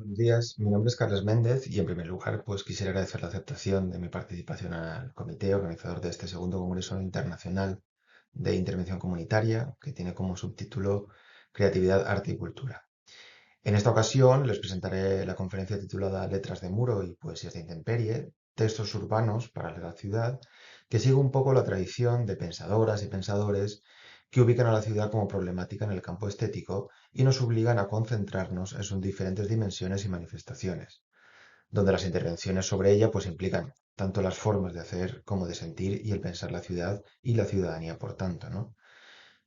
Buenos días, mi nombre es Carlos Méndez y en primer lugar pues quisiera agradecer la aceptación de mi participación al comité organizador de este segundo Congreso Internacional de Intervención Comunitaria que tiene como subtítulo Creatividad, Arte y Cultura. En esta ocasión les presentaré la conferencia titulada Letras de Muro y Poesías de Intemperie, textos urbanos para la ciudad, que sigue un poco la tradición de pensadoras y pensadores que ubican a la ciudad como problemática en el campo estético y nos obligan a concentrarnos en sus diferentes dimensiones y manifestaciones, donde las intervenciones sobre ella pues implican tanto las formas de hacer como de sentir y el pensar la ciudad y la ciudadanía, por tanto, ¿no?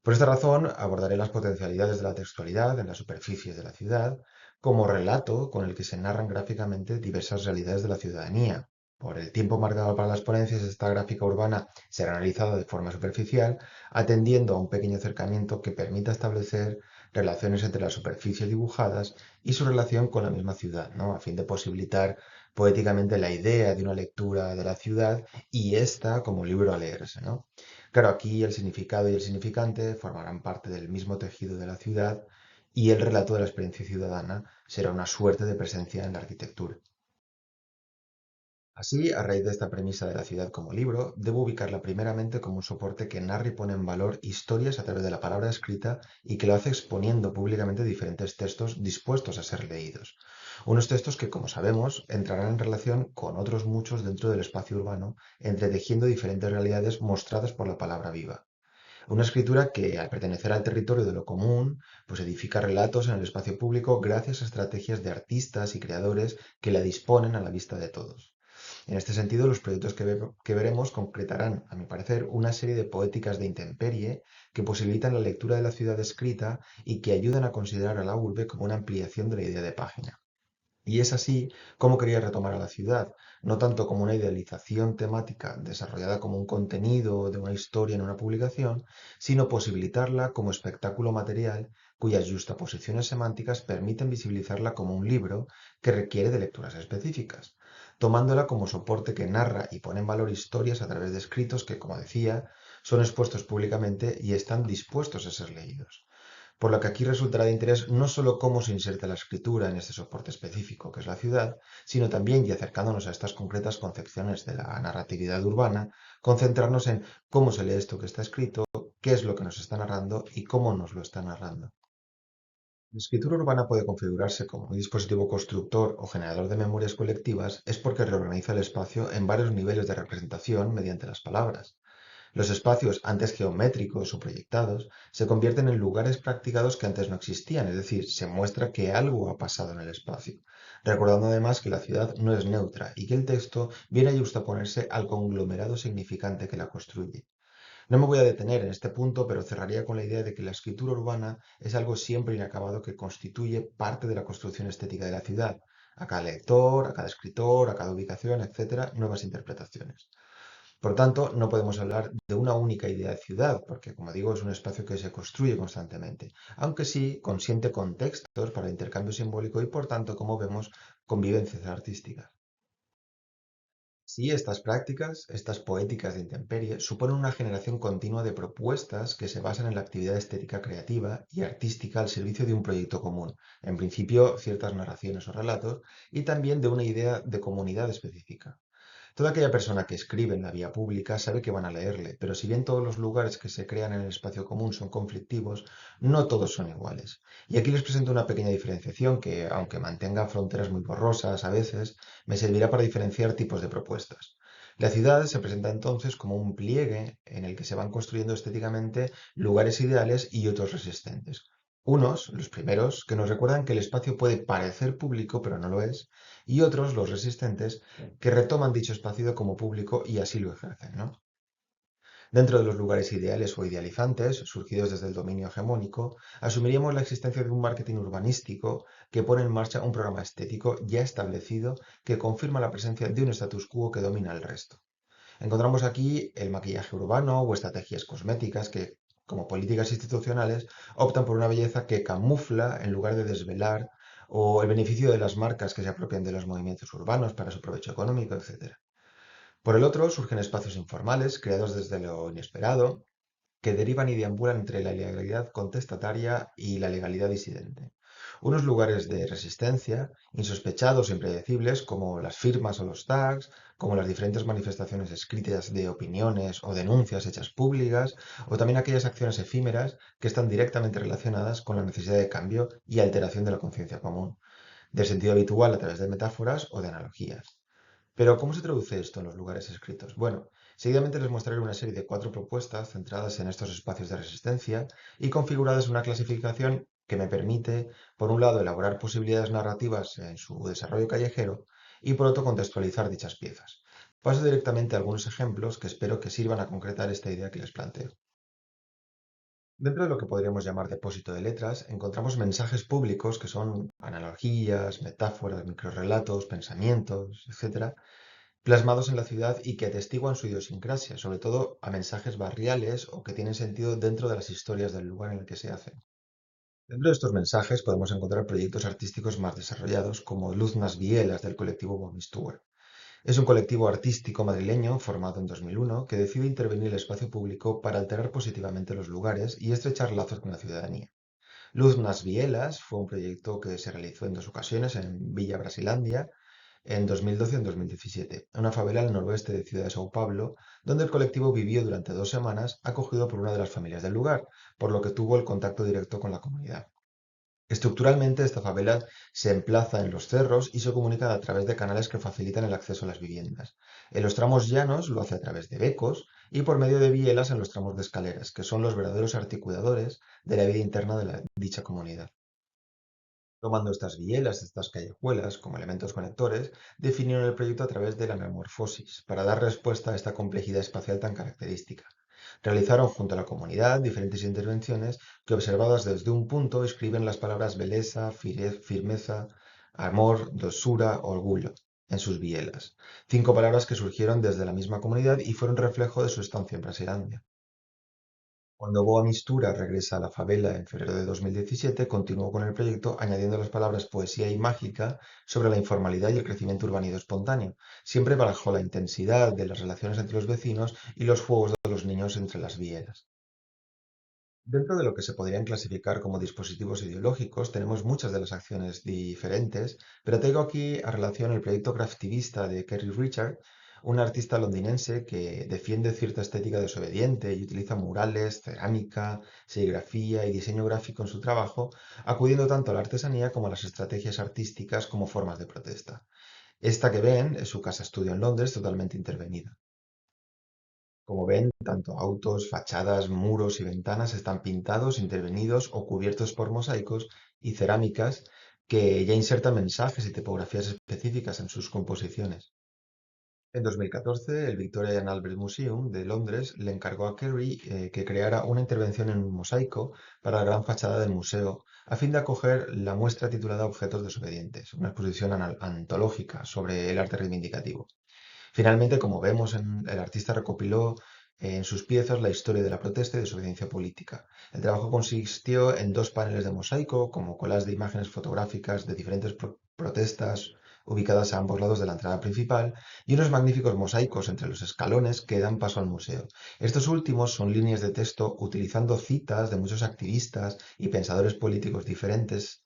Por esta razón, abordaré las potencialidades de la textualidad en las superficies de la ciudad como relato con el que se narran gráficamente diversas realidades de la ciudadanía. Por el tiempo marcado para las ponencias, esta gráfica urbana será analizada de forma superficial, atendiendo a un pequeño acercamiento que permita establecer relaciones entre las superficies dibujadas y su relación con la misma ciudad, ¿no? A fin de posibilitar poéticamente la idea de una lectura de la ciudad y esta como libro a leerse, ¿no? Claro, aquí el significado y el significante formarán parte del mismo tejido de la ciudad y el relato de la experiencia ciudadana será una suerte de presencia en la arquitectura. Así, a raíz de esta premisa de la ciudad como libro, debo ubicarla primeramente como un soporte que narra y pone en valor historias a través de la palabra escrita y que lo hace exponiendo públicamente diferentes textos dispuestos a ser leídos. Unos textos que, como sabemos, entrarán en relación con otros muchos dentro del espacio urbano, entretejiendo diferentes realidades mostradas por la palabra viva. Una escritura que, al pertenecer al territorio de lo común, pues edifica relatos en el espacio público gracias a estrategias de artistas y creadores que la disponen a la vista de todos. En este sentido, los proyectos que veremos concretarán, a mi parecer, una serie de poéticas de intemperie que posibilitan la lectura de la ciudad escrita y que ayudan a considerar a la urbe como una ampliación de la idea de página. Y es así como quería retomar a la ciudad, no tanto como una idealización temática desarrollada como un contenido de una historia en una publicación, sino posibilitarla como espectáculo material cuyas justaposiciones semánticas permiten visibilizarla como un libro que requiere de lecturas específicas, tomándola como soporte que narra y pone en valor historias a través de escritos que, como decía, son expuestos públicamente y están dispuestos a ser leídos. Por lo que aquí resultará de interés no solo cómo se inserta la escritura en este soporte específico que es la ciudad, sino también, y acercándonos a estas concretas concepciones de la narratividad urbana, concentrarnos en cómo se lee esto que está escrito, qué es lo que nos está narrando y cómo nos lo está narrando. La escritura urbana puede configurarse como un dispositivo constructor o generador de memorias colectivas es porque reorganiza el espacio en varios niveles de representación mediante las palabras. Los espacios, antes geométricos o proyectados, se convierten en lugares practicados que antes no existían, es decir, se muestra que algo ha pasado en el espacio, recordando además que la ciudad no es neutra y que el texto viene a justaponerse al conglomerado significante que la construye. No me voy a detener en este punto, pero cerraría con la idea de que la escritura urbana es algo siempre inacabado que constituye parte de la construcción estética de la ciudad. A cada lector, a cada escritor, a cada ubicación, etcétera, nuevas interpretaciones. Por tanto, no podemos hablar de una única idea de ciudad, porque, como digo, es un espacio que se construye constantemente, aunque sí consiente contextos para el intercambio simbólico y, por tanto, como vemos, convivencias artísticas. Sí, estas prácticas, estas poéticas de intemperie, suponen una generación continua de propuestas que se basan en la actividad estética creativa y artística al servicio de un proyecto común, en principio ciertas narraciones o relatos, y también de una idea de comunidad específica. Toda aquella persona que escribe en la vía pública sabe que van a leerle, pero si bien todos los lugares que se crean en el espacio común son conflictivos, no todos son iguales. Y aquí les presento una pequeña diferenciación que, aunque mantenga fronteras muy borrosas a veces, me servirá para diferenciar tipos de propuestas. La ciudad se presenta entonces como un pliegue en el que se van construyendo estéticamente lugares ideales y otros resistentes. Unos, los primeros, que nos recuerdan que el espacio puede parecer público, pero no lo es, y otros, los resistentes, que retoman dicho espacio como público y así lo ejercen, ¿no? Dentro de los lugares ideales o idealizantes, surgidos desde el dominio hegemónico, asumiríamos la existencia de un marketing urbanístico que pone en marcha un programa estético ya establecido que confirma la presencia de un status quo que domina el resto. Encontramos aquí el maquillaje urbano o estrategias cosméticas que, como políticas institucionales, optan por una belleza que camufla en lugar de desvelar, o el beneficio de las marcas que se apropian de los movimientos urbanos para su provecho económico, etc. Por el otro, surgen espacios informales, creados desde lo inesperado, que derivan y deambulan entre la ilegalidad contestataria y la legalidad disidente. Unos lugares de resistencia, insospechados e impredecibles, como las firmas o los tags, como las diferentes manifestaciones escritas de opiniones o denuncias hechas públicas, o también aquellas acciones efímeras que están directamente relacionadas con la necesidad de cambio y alteración de la conciencia común, del sentido habitual a través de metáforas o de analogías. Pero, ¿cómo se traduce esto en los lugares escritos? Bueno, seguidamente les mostraré una serie de 4 propuestas centradas en estos espacios de resistencia y configuradas en una clasificación que me permite, por un lado, elaborar posibilidades narrativas en su desarrollo callejero y, por otro, contextualizar dichas piezas. Paso directamente a algunos ejemplos que espero que sirvan a concretar esta idea que les planteo. Dentro de lo que podríamos llamar depósito de letras, encontramos mensajes públicos que son analogías, metáforas, microrrelatos, pensamientos, etcétera, plasmados en la ciudad y que atestiguan su idiosincrasia, sobre todo a mensajes barriales o que tienen sentido dentro de las historias del lugar en el que se hacen. Dentro de estos mensajes podemos encontrar proyectos artísticos más desarrollados, como Luz nas Bielas del colectivo Bomistuer. Es un colectivo artístico madrileño formado en 2001 que decide intervenir el espacio público para alterar positivamente los lugares y estrechar lazos con la ciudadanía. Luz nas Bielas fue un proyecto que se realizó en 2 ocasiones en Villa Brasilandia, en 2012 y en 2017, una favela al noroeste de Ciudad de São Paulo, donde el colectivo vivió durante 2 semanas acogido por una de las familias del lugar, por lo que tuvo el contacto directo con la comunidad. Estructuralmente, esta favela se emplaza en los cerros y se comunica a través de canales que facilitan el acceso a las viviendas. En los tramos llanos lo hace a través de becos y por medio de bielas en los tramos de escaleras, que son los verdaderos articuladores de la vida interna de dicha comunidad. Tomando estas bielas, estas callejuelas como elementos conectores, definieron el proyecto a través de la anamorfosis, para dar respuesta a esta complejidad espacial tan característica. Realizaron junto a la comunidad diferentes intervenciones que, observadas desde un punto, escriben las palabras belleza, firmeza, amor, dosura, orgullo en sus bielas. 5 palabras que surgieron desde la misma comunidad y fueron reflejo de su estancia en Brasilandia. Cuando Boa Mistura regresa a la favela en febrero de 2017, continuó con el proyecto añadiendo las palabras poesía y mágica sobre la informalidad y el crecimiento urbanido espontáneo, siempre bajo la intensidad de las relaciones entre los vecinos y los juegos de los niños entre las vieras. Dentro de lo que se podrían clasificar como dispositivos ideológicos, tenemos muchas de las acciones diferentes, pero traigo aquí a relación el proyecto craftivista de Kerry Richard, un artista londinense que defiende cierta estética desobediente y utiliza murales, cerámica, serigrafía y diseño gráfico en su trabajo, acudiendo tanto a la artesanía como a las estrategias artísticas como formas de protesta. Esta que ven es su casa estudio en Londres, totalmente intervenida. Como ven, tanto autos, fachadas, muros y ventanas están pintados, intervenidos o cubiertos por mosaicos y cerámicas que ya insertan mensajes y tipografías específicas en sus composiciones. En 2014, el Victoria and Albert Museum de Londres le encargó a Kerry que creara una intervención en un mosaico para la gran fachada del museo, a fin de acoger la muestra titulada Objetos desobedientes, una exposición antológica sobre el arte reivindicativo. Finalmente, como vemos, el artista recopiló en sus piezas la historia de la protesta y desobediencia política. El trabajo consistió en 2 paneles de mosaico, como colas de imágenes fotográficas de diferentes protestas ubicadas a ambos lados de la entrada principal, y unos magníficos mosaicos entre los escalones que dan paso al museo. Estos últimos son líneas de texto utilizando citas de muchos activistas y pensadores políticos diferentes,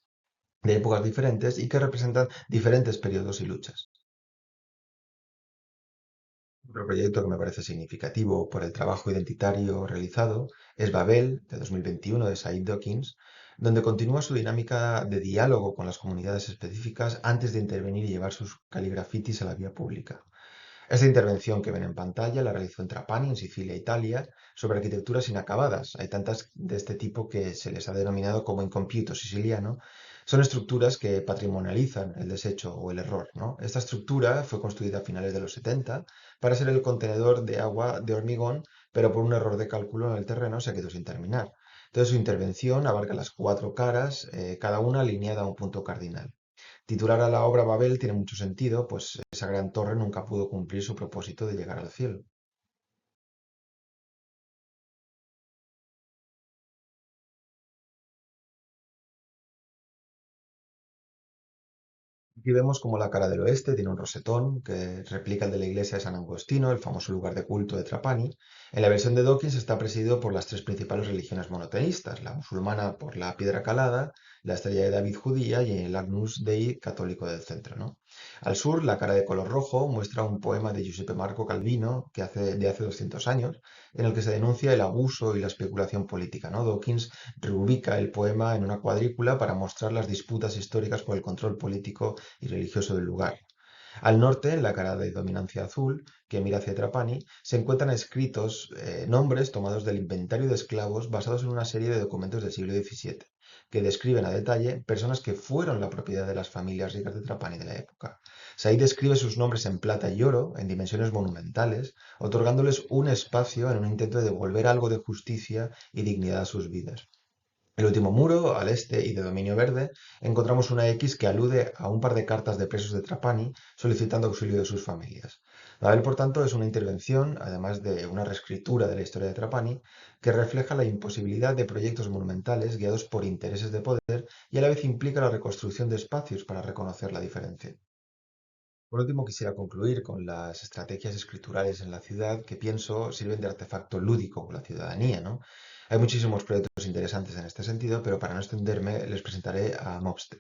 de épocas diferentes y que representan diferentes periodos y luchas. Otro proyecto que me parece significativo por el trabajo identitario realizado es Babel, de 2021, de Said Dawkins, donde continúa su dinámica de diálogo con las comunidades específicas antes de intervenir y llevar sus caligrafitis a la vía pública. Esta intervención que ven en pantalla la realizó en Trapani, en Sicilia, Italia, sobre arquitecturas inacabadas. Hay tantas de este tipo que se les ha denominado como incompiuto siciliano. Son estructuras que patrimonializan el desecho o el error, ¿no? Esta estructura fue construida a finales de los 70 para ser el contenedor de agua de hormigón, pero por un error de cálculo en el terreno se quedó sin terminar. Entonces su intervención abarca las 4 caras, cada una alineada a un punto cardinal. Titular a la obra Babel tiene mucho sentido, pues esa gran torre nunca pudo cumplir su propósito de llegar al cielo. Aquí vemos como la cara del oeste tiene un rosetón que replica el de la iglesia de San Agostino, el famoso lugar de culto de Trapani. En la versión de Dawkins está presidido por las tres principales religiones monoteístas, la musulmana por la piedra calada, la estrella de David judía y el Agnus Dei católico del centro, ¿no? Al sur, la cara de color rojo muestra un poema de Giuseppe Marco Calvino de hace 200 años, en el que se denuncia el abuso y la especulación política, ¿no? Dawkins reubica el poema en una cuadrícula para mostrar las disputas históricas por el control político y religioso del lugar. Al norte, en la cara de dominancia azul, que mira hacia Trapani, se encuentran escritos nombres tomados del inventario de esclavos basados en una serie de documentos del siglo XVII, que describen a detalle personas que fueron la propiedad de las familias ricas de Trapani de la época. Said describe sus nombres en plata y oro, en dimensiones monumentales, otorgándoles un espacio en un intento de devolver algo de justicia y dignidad a sus vidas. El último muro, al este y de dominio verde, encontramos una X que alude a un par de cartas de presos de Trapani solicitando auxilio de sus familias. Babel, por tanto, es una intervención, además de una reescritura de la historia de Trapani, que refleja la imposibilidad de proyectos monumentales guiados por intereses de poder y a la vez implica la reconstrucción de espacios para reconocer la diferencia. Por último, quisiera concluir con las estrategias escriturales en la ciudad que pienso sirven de artefacto lúdico con la ciudadanía, ¿no? Hay muchísimos proyectos interesantes en este sentido, pero para no extenderme les presentaré a Mobster.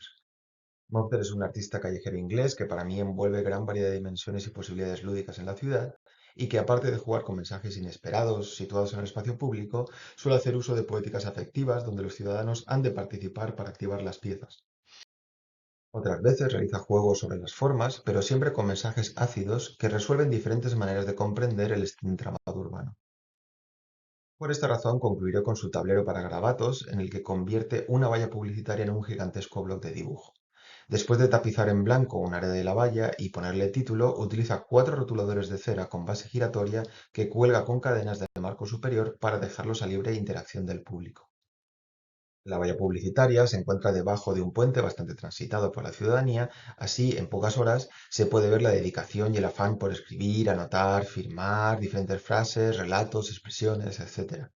Mobster es un artista callejero inglés que para mí envuelve gran variedad de dimensiones y posibilidades lúdicas en la ciudad y que aparte de jugar con mensajes inesperados situados en el espacio público, suele hacer uso de poéticas afectivas donde los ciudadanos han de participar para activar las piezas. Otras veces realiza juegos sobre las formas, pero siempre con mensajes ácidos que resuelven diferentes maneras de comprender el entramado urbano. Por esta razón concluiré con su tablero para garabatos, en el que convierte una valla publicitaria en un gigantesco bloc de dibujo. Después de tapizar en blanco un área de la valla y ponerle título, utiliza cuatro rotuladores de cera con base giratoria que cuelga con cadenas del marco superior para dejarlos a libre interacción del público. La valla publicitaria se encuentra debajo de un puente bastante transitado por la ciudadanía, así en pocas horas se puede ver la dedicación y el afán por escribir, anotar, firmar diferentes frases, relatos, expresiones, etcétera.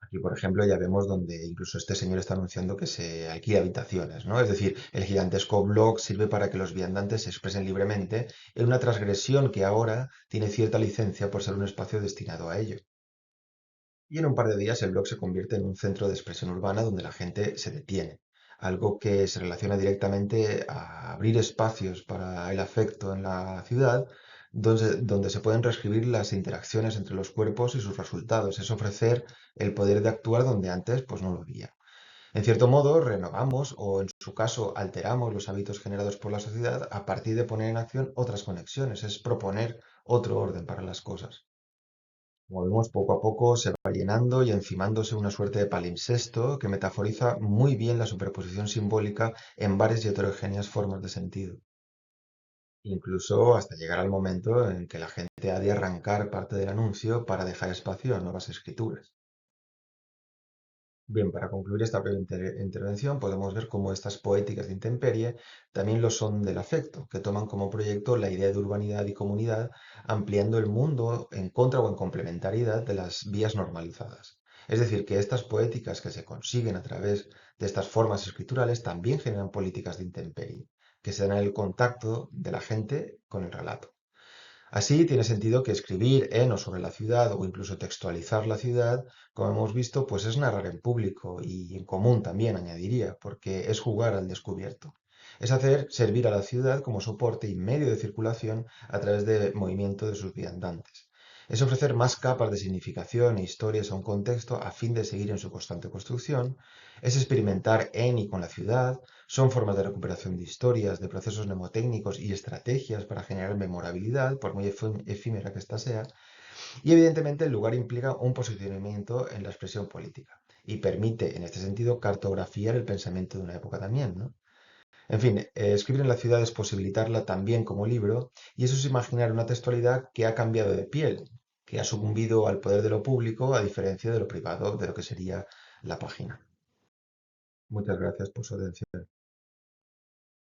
Aquí, por ejemplo, ya vemos donde incluso este señor está anunciando que se alquila habitaciones, ¿no? Es decir, el gigantesco blog sirve para que los viandantes se expresen libremente en una transgresión que ahora tiene cierta licencia por ser un espacio destinado a ello. Y en un par de días el blog se convierte en un centro de expresión urbana donde la gente se detiene, algo que se relaciona directamente a abrir espacios para el afecto en la ciudad, donde se pueden reescribir las interacciones entre los cuerpos y sus resultados. Es ofrecer el poder de actuar donde antes pues no lo había. En cierto modo, renovamos o en su caso alteramos los hábitos generados por la sociedad a partir de poner en acción otras conexiones, es proponer otro orden para las cosas. Como vemos, poco a poco se va llenando y encimándose una suerte de palimpsesto que metaforiza muy bien la superposición simbólica en varias y heterogéneas formas de sentido, incluso hasta llegar al momento en que la gente ha de arrancar parte del anuncio para dejar espacio a nuevas escrituras. Bien, para concluir esta breve intervención, podemos ver cómo estas poéticas de intemperie también lo son del afecto, que toman como proyecto la idea de urbanidad y comunidad, ampliando el mundo en contra o en complementariedad de las vías normalizadas. Es decir, que estas poéticas que se consiguen a través de estas formas escriturales también generan políticas de intemperie, que se dan en el contacto de la gente con el relato. Así, tiene sentido que escribir en o sobre la ciudad o incluso textualizar la ciudad, como hemos visto, pues es narrar en público y en común también, añadiría, porque es jugar al descubierto. Es hacer servir a la ciudad como soporte y medio de circulación a través del movimiento de sus viandantes. Es ofrecer más capas de significación e historias a un contexto a fin de seguir en su constante construcción. Es experimentar en y con la ciudad, son formas de recuperación de historias, de procesos mnemotécnicos y estrategias para generar memorabilidad, por muy efímera que ésta sea, y evidentemente el lugar implica un posicionamiento en la expresión política y permite, en este sentido, cartografiar el pensamiento de una época también, ¿no? En fin, escribir en la ciudad es posibilitarla también como libro, y eso es imaginar una textualidad que ha cambiado de piel, que ha sucumbido al poder de lo público a diferencia de lo privado, de lo que sería la página. Muchas gracias por su atención.